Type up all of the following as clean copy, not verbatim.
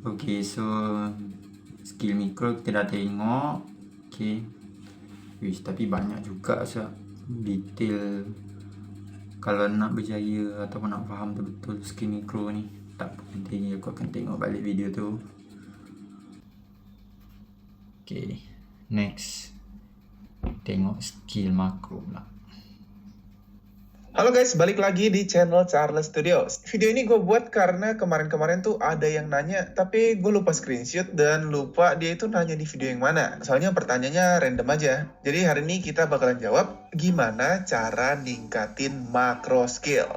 Oke, so skill mikro kita dah tengok. Oke. Wish, tapi banyak juga detail. Kalau nak berjaya ataupun nak faham betul-betul skill mikro ni, tak penting, aku akan tengok balik video tu. Oke, next. Tengok skill makro pula. Halo guys, balik lagi di channel Charles Studios. Video ini gue buat karena kemarin-kemarin tuh ada yang nanya, tapi gue lupa screenshot dan lupa dia itu nanya di video yang mana. Soalnya pertanyaannya random aja. Jadi hari ini kita bakalan jawab gimana cara ningkatin makro skill.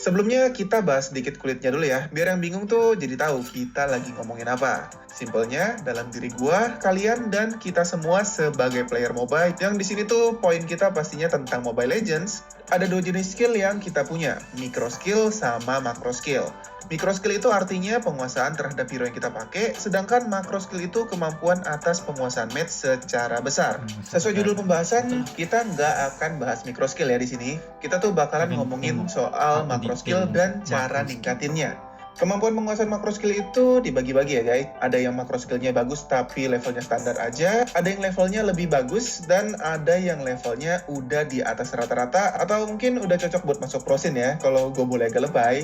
Sebelumnya kita bahas sedikit kulitnya dulu ya, biar yang bingung tuh jadi tahu kita lagi ngomongin apa. Simpelnya, dalam diri gua, kalian, dan kita semua sebagai player mobile, yang di sini tuh poin kita pastinya tentang Mobile Legends, ada dua jenis skill yang kita punya, micro skill sama macro skill. Micro skill itu artinya penguasaan terhadap hero yang kita pakai, sedangkan macro skill itu kemampuan atas penguasaan match secara besar. Sesuai judul pembahasan, kita nggak akan bahas micro skill ya di sini. Kita tuh bakalan ngomongin soal macro skill dan cara ningkatinnya. Kemampuan penguasaan makro skill itu dibagi-bagi ya guys. Ada yang makro skillnya bagus tapi levelnya standar aja, ada yang levelnya lebih bagus, dan ada yang levelnya udah di atas rata-rata atau mungkin udah cocok buat masuk prosin ya, kalau gue boleh agak lebay.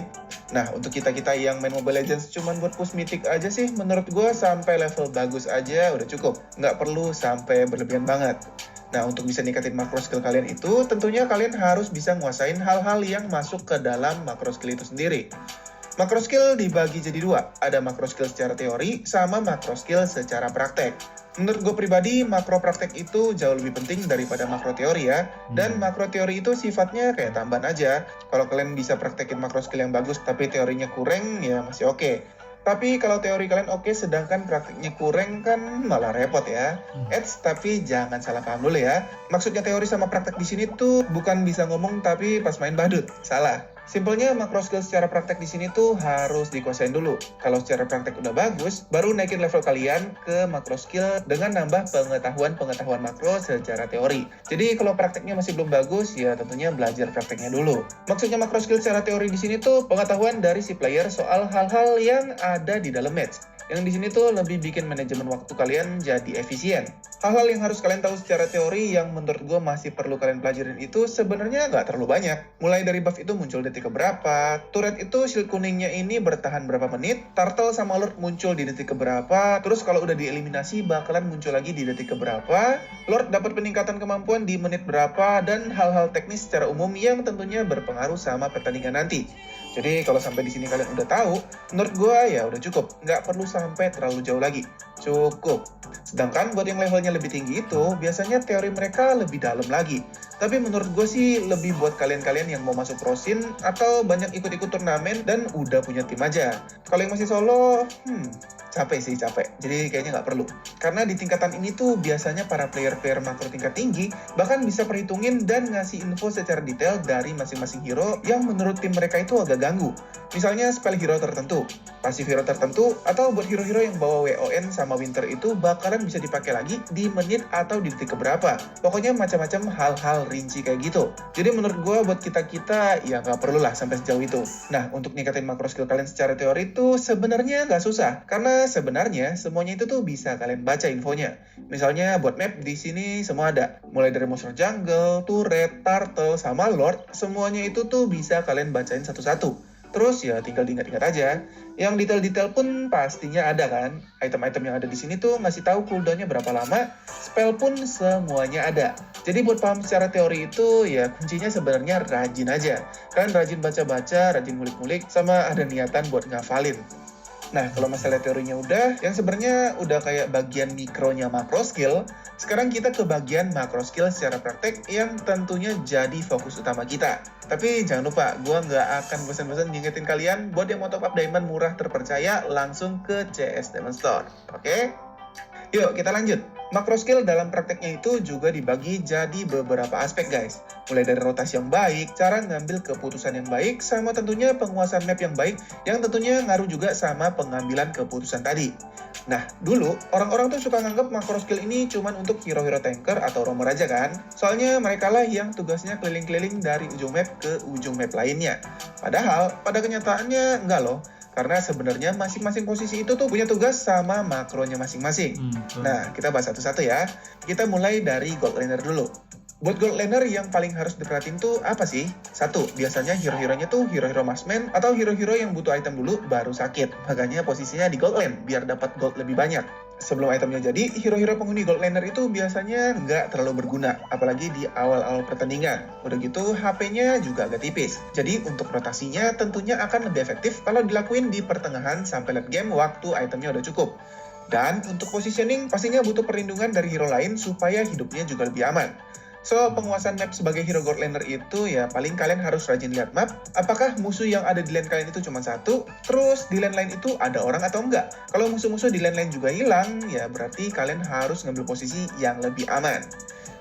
Nah, untuk kita-kita yang main Mobile Legends cuman buat push mythic aja sih, menurut gue sampai level bagus aja udah cukup. Nggak perlu sampai berlebihan banget. Nah, untuk bisa ningkatin makro skill kalian itu, tentunya kalian harus bisa nguasain hal-hal yang masuk ke dalam makro skill itu sendiri. Makro skill dibagi jadi dua, ada makro skill secara teori sama makro skill secara praktek. Menurut gue pribadi, makro praktek itu jauh lebih penting daripada makro teori ya. Dan makro teori itu sifatnya kayak tambahan aja. Kalau kalian bisa praktekin makro skill yang bagus tapi teorinya kurang, ya masih oke. Tapi kalau teori kalian oke, sedangkan praktiknya kurang, kan malah repot ya. Tapi jangan salah paham dulu ya. Maksudnya teori sama praktek di sini tuh bukan bisa ngomong tapi pas main badut. Salah. Simpelnya makro skill secara praktek di sini tuh harus dikuasain dulu. Kalau secara praktek udah bagus, baru naikin level kalian ke makro skill dengan nambah pengetahuan makro secara teori. Jadi kalau prakteknya masih belum bagus, ya tentunya belajar prakteknya dulu. Maksudnya makro skill secara teori di sini tuh pengetahuan dari si player soal hal-hal yang ada di dalam match. Yang di sini tuh lebih bikin manajemen waktu kalian jadi efisien. Hal-hal yang harus kalian tahu secara teori yang menurut gue masih perlu kalian pelajarin itu sebenarnya nggak terlalu banyak. Mulai dari buff itu muncul detik keberapa, turret itu shield kuningnya ini bertahan berapa menit, turtle sama lord muncul di detik keberapa, terus kalau udah dieliminasi bakalan muncul lagi di detik keberapa, lord dapat peningkatan kemampuan di menit berapa, dan hal-hal teknis secara umum yang tentunya berpengaruh sama pertandingan nanti. Jadi kalau sampai di sini kalian udah tahu, menurut gue ya udah cukup, nggak perlu sampai terlalu jauh lagi, cukup. Sedangkan buat yang levelnya lebih tinggi itu, biasanya teori mereka lebih dalam lagi. Tapi menurut gue sih lebih buat kalian-kalian yang mau masuk prosin atau banyak ikut-ikut turnamen dan udah punya tim aja. Kalau yang masih solo, capek. Jadi kayaknya nggak perlu. Karena di tingkatan ini tuh biasanya para player-player makro tingkat tinggi bahkan bisa perhitungin dan ngasih info secara detail dari masing-masing hero yang menurut tim mereka itu agak ganggu. Misalnya spell hero tertentu, pasif hero tertentu, atau buat hero-hero yang bawa WON sama Winter itu bakalan bisa dipakai lagi di menit atau di detik keberapa. Pokoknya macam-macam hal-hal rinci kayak gitu. Jadi menurut gue buat kita-kita ya nggak perlu lah sampai sejauh itu. Nah, untuk ningkatin makro skill kalian secara teori itu sebenarnya nggak susah. Karena sebenarnya semuanya itu tuh bisa kalian baca infonya. Misalnya buat map di sini semua ada. Mulai dari monster jungle, turret, turtle, sama lord, semuanya itu tuh bisa kalian bacain satu-satu. Terus ya tinggal diingat-ingat aja. Yang detail-detail pun pastinya ada kan. Item-item yang ada di sini tuh ngasih tahu cooldownnya berapa lama, spell pun semuanya ada. Jadi buat paham secara teori itu ya kuncinya sebenarnya rajin aja. Kalian rajin baca-baca, rajin ngulik-ngulik, sama ada niatan buat ngafalin. Nah, kalau masalah teorinya udah, yang sebenarnya udah kayak bagian mikronya makro skill, sekarang kita ke bagian makro skill secara praktek yang tentunya jadi fokus utama kita. Tapi jangan lupa, gue nggak akan bosan-bosan ngingetin kalian buat yang mau top up diamond murah terpercaya langsung ke CS Diamond Store. Oke? Yuk, kita lanjut. Makro skill dalam prakteknya itu juga dibagi jadi beberapa aspek guys. Mulai dari rotasi yang baik, cara ngambil keputusan yang baik, sama tentunya penguasaan map yang baik, yang tentunya ngaruh juga sama pengambilan keputusan tadi. Nah, dulu orang-orang tuh suka nganggap macro skill ini cuman untuk hero-hero tanker atau roamer aja kan? Soalnya mereka lah yang tugasnya keliling-keliling dari ujung map ke ujung map lainnya. Padahal, pada kenyataannya enggak loh. Karena sebenarnya masing-masing posisi itu tuh punya tugas sama makronya masing-masing. Nah, kita bahas satu-satu ya. Kita mulai dari gold laner dulu. Buat gold laner yang paling harus diperhatiin tuh apa sih? Satu, biasanya hero-heronya tuh hero-hero marksman atau hero-hero yang butuh item dulu baru sakit. Makanya posisinya di gold lane biar dapat gold lebih banyak. Sebelum itemnya jadi, hero-hero penghuni gold laner itu biasanya nggak terlalu berguna, apalagi di awal-awal pertandingan. Udah gitu, HP-nya juga agak tipis. Jadi untuk rotasinya tentunya akan lebih efektif kalau dilakuin di pertengahan sampai late game waktu itemnya udah cukup. Dan untuk positioning pastinya butuh perlindungan dari hero lain supaya hidupnya juga lebih aman. So, penguasaan map sebagai hero gold laner itu ya paling kalian harus rajin lihat map. Apakah musuh yang ada di lane kalian itu cuma satu, terus di lane lain itu ada orang atau enggak? Kalau musuh-musuh di lane lain juga hilang, ya berarti kalian harus ngambil posisi yang lebih aman.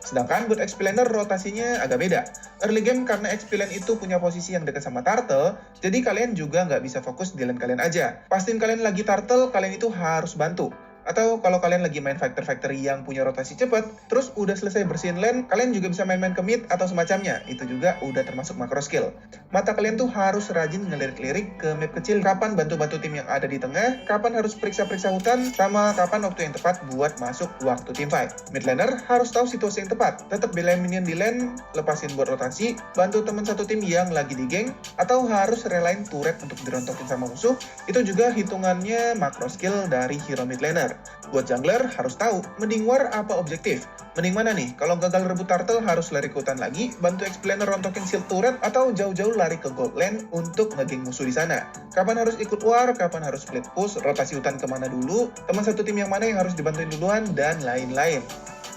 Sedangkan buat XP laner rotasinya agak beda. Early game karena XP lane itu punya posisi yang dekat sama turtle, jadi kalian juga nggak bisa fokus di lane kalian aja. Pastiin kalian lagi turtle, kalian itu harus bantu. Atau kalau kalian lagi main factory yang punya rotasi cepat, terus udah selesai bersihin lane, kalian juga bisa main-main ke mid atau semacamnya. Itu juga udah termasuk macro skill. Mata kalian tuh harus rajin ngelirik-lirik ke map kecil, kapan bantu-bantu tim yang ada di tengah, kapan harus periksa-periksa hutan, sama kapan waktu yang tepat buat masuk waktu team fight. Mid laner harus tahu situasi yang tepat, tetap belain minion di lane, lepasin buat rotasi, bantu teman satu tim yang lagi di geng, atau harus relain turret untuk dirontokin sama musuh. Itu juga hitungannya macro skill dari hero mid laner. Buat jungler harus tahu, mending war apa objektif? Mending mana nih? Kalau gagal rebut turtle harus lari ke hutan lagi, bantu XP laner rontokin shield turret, atau jauh-jauh lari ke gold lane untuk ngegeng musuh di sana. Kapan harus ikut war, kapan harus split push, rotasi hutan kemana dulu, teman satu tim yang mana yang harus dibantuin duluan, dan lain-lain.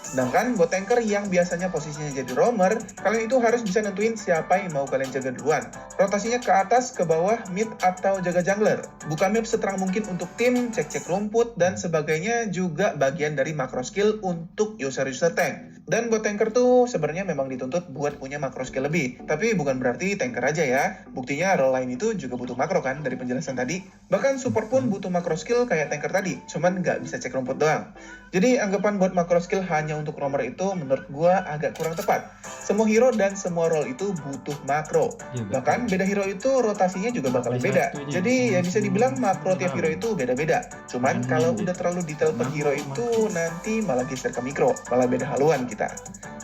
Sedangkan buat tanker yang biasanya posisinya jadi roamer, kalian itu harus bisa nentuin siapa yang mau kalian jaga duluan. Rotasinya ke atas, ke bawah, mid, atau jaga jungler. Buka map seterang mungkin untuk tim, cek-cek rumput, dan sebagainya juga bagian dari macro skill untuk user-user tank. Dan buat tanker tuh sebenarnya memang dituntut buat punya macro skill lebih. Tapi bukan berarti tanker aja ya. Buktinya role lain itu juga butuh macro kan dari penjelasan tadi. Bahkan support pun butuh macro skill kayak tanker tadi. Cuman nggak bisa cek rumput doang. Jadi anggapan buat macro skill hanya untuk roamer itu menurut gua agak kurang tepat. Semua hero dan semua role itu butuh makro. Bahkan beda hero itu rotasinya juga bakalan beda. Jadi ya bisa dibilang makro tiap hero itu beda-beda. Cuman kalau udah terlalu detail per hero itu nanti malah geser ke mikro, malah beda haluan kita.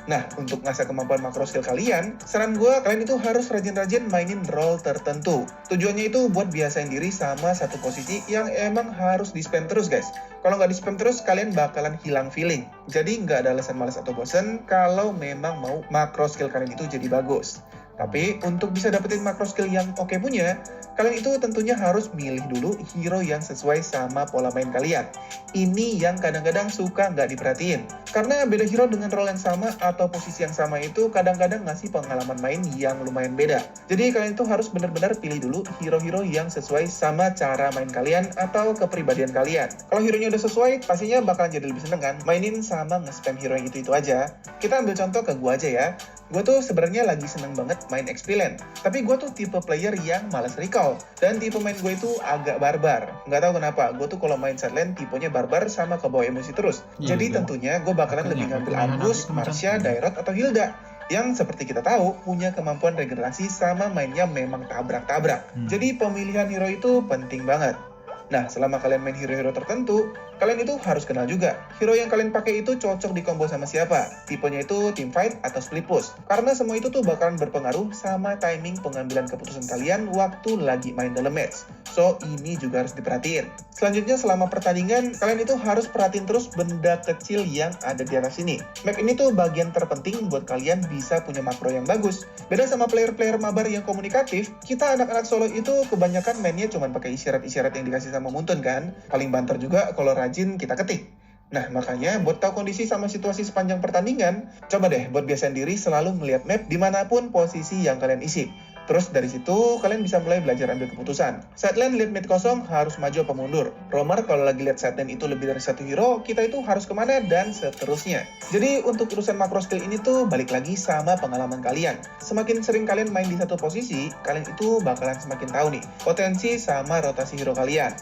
Nah, untuk ngasah kemampuan makro skill kalian, saran gue, kalian itu harus rajin-rajin mainin role tertentu. Tujuannya itu buat biasain diri sama satu posisi yang emang harus di-spam terus, guys. Kalau nggak di-spam terus, kalian bakalan hilang feeling. Jadi nggak ada alasan malas atau bosen kalau memang mau makro skill kalian itu jadi bagus. Tapi untuk bisa dapetin macro skill yang oke punya, kalian itu tentunya harus milih dulu hero yang sesuai sama pola main kalian. Ini yang kadang-kadang suka nggak diperhatiin. Karena beda hero dengan role yang sama atau posisi yang sama itu kadang-kadang ngasih pengalaman main yang lumayan beda. Jadi kalian itu harus benar-benar pilih dulu hero-hero yang sesuai sama cara main kalian atau kepribadian kalian. Kalau hero-nya udah sesuai, pastinya bakalan jadi lebih seneng kan mainin sama nge-spam hero yang itu aja. Kita ambil contoh ke gua aja ya. Gue tuh sebenarnya lagi seneng banget main XP lane, tapi gue tuh tipe player yang malas recall, dan tipe main gue itu agak barbar. Nggak tahu kenapa, gue tuh kalau main side lane tipenya barbar sama kebawa emosi terus. Jadi tentunya gue bakalan lebih ngambil Angus, Marsha, Dairot, atau Hilda, yang seperti kita tahu punya kemampuan regenerasi sama mainnya memang tabrak-tabrak. Jadi pemilihan hero itu penting banget. Nah, selama kalian main hero-hero tertentu, kalian itu harus kenal juga hero yang kalian pakai itu cocok di combo sama siapa. Tipenya itu team fight atau split push. Karena semua itu tuh bakalan berpengaruh sama timing pengambilan keputusan kalian waktu lagi main dalam match. So, ini juga harus diperhatiin. Selanjutnya, selama pertandingan, kalian itu harus perhatiin terus benda kecil yang ada di atas sini. Map ini tuh bagian terpenting buat kalian bisa punya makro yang bagus. Beda sama player-player mabar yang komunikatif, kita anak-anak solo itu kebanyakan mainnya cuma pakai isyarat-isyarat yang dikasih sama Muntun kan. Paling banter juga kalau rajin kita ketik. Nah, makanya buat tahu kondisi sama situasi sepanjang pertandingan, coba deh buat biasain diri selalu melihat map dimanapun posisi yang kalian isi. Terus dari situ kalian bisa mulai belajar ambil keputusan. Sideline lihat mid kosong harus maju apa mundur. Roamer kalau lagi lihat sideline itu lebih dari satu hero, kita itu harus kemana dan seterusnya. Jadi untuk urusan makro skill ini tuh balik lagi sama pengalaman kalian. Semakin sering kalian main di satu posisi, kalian itu bakalan semakin tahu nih potensi sama rotasi hero kalian.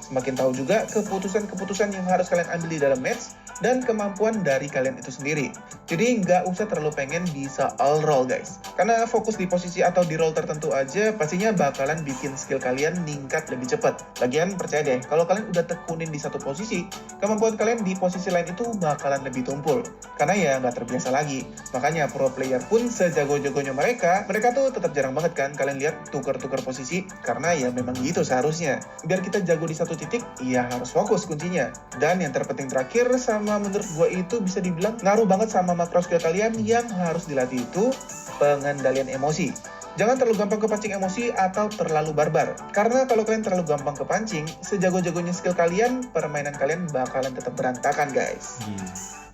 Semakin tahu juga keputusan-keputusan yang harus kalian ambil di dalam match dan kemampuan dari kalian itu sendiri. Jadi nggak usah terlalu pengen bisa all roll guys. Karena fokus di posisi atau di role tertentu aja pastinya bakalan bikin skill kalian meningkat lebih cepat. Lagian percaya deh, kalau kalian udah tekunin di satu posisi, kemampuan kalian di posisi lain itu bakalan lebih tumpul. Karena ya nggak terbiasa lagi. Makanya pro player pun sejago-jagonya mereka tuh tetap jarang banget kan kalian lihat tuker-tuker posisi. Karena ya memang gitu seharusnya. Biar kita jago di satu titik, ya harus fokus kuncinya. Dan yang terpenting terakhir sama menurut gue itu bisa dibilang ngaruh banget sama makro skill kalian yang harus dilatih itu pengendalian emosi. Jangan terlalu gampang kepancing emosi atau terlalu barbar. Karena kalau kalian terlalu gampang kepancing, sejago-jagonya skill kalian, permainan kalian bakalan tetap berantakan guys.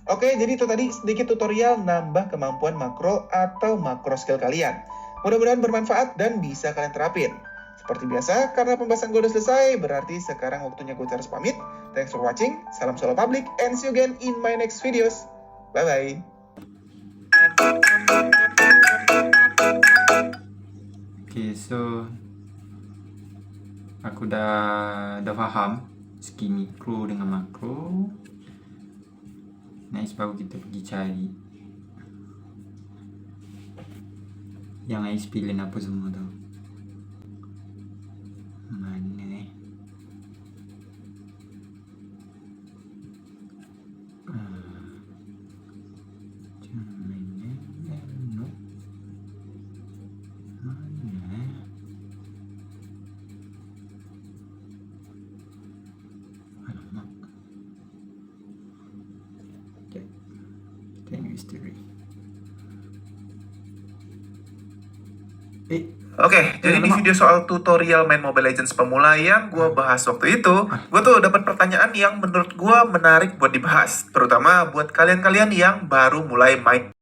Oke, jadi itu tadi sedikit tutorial nambah kemampuan makro atau makro skill kalian. Mudah-mudahan bermanfaat dan bisa kalian terapin. Seperti biasa, karena pembahasan gue udah selesai, berarti sekarang waktunya gue harus pamit. Thanks for watching, salam solo public, and see you again in my next videos. Bye-bye. Okay, so aku dah faham skill mikro dengan makro. Next baru kita pergi cari yang Ais pilih apa semua tu. Mana history. Oke, jadi di video soal tutorial main Mobile Legends pemula yang gue bahas waktu itu, gue tuh dapat pertanyaan yang menurut gue menarik buat dibahas. Terutama buat kalian-kalian yang baru mulai main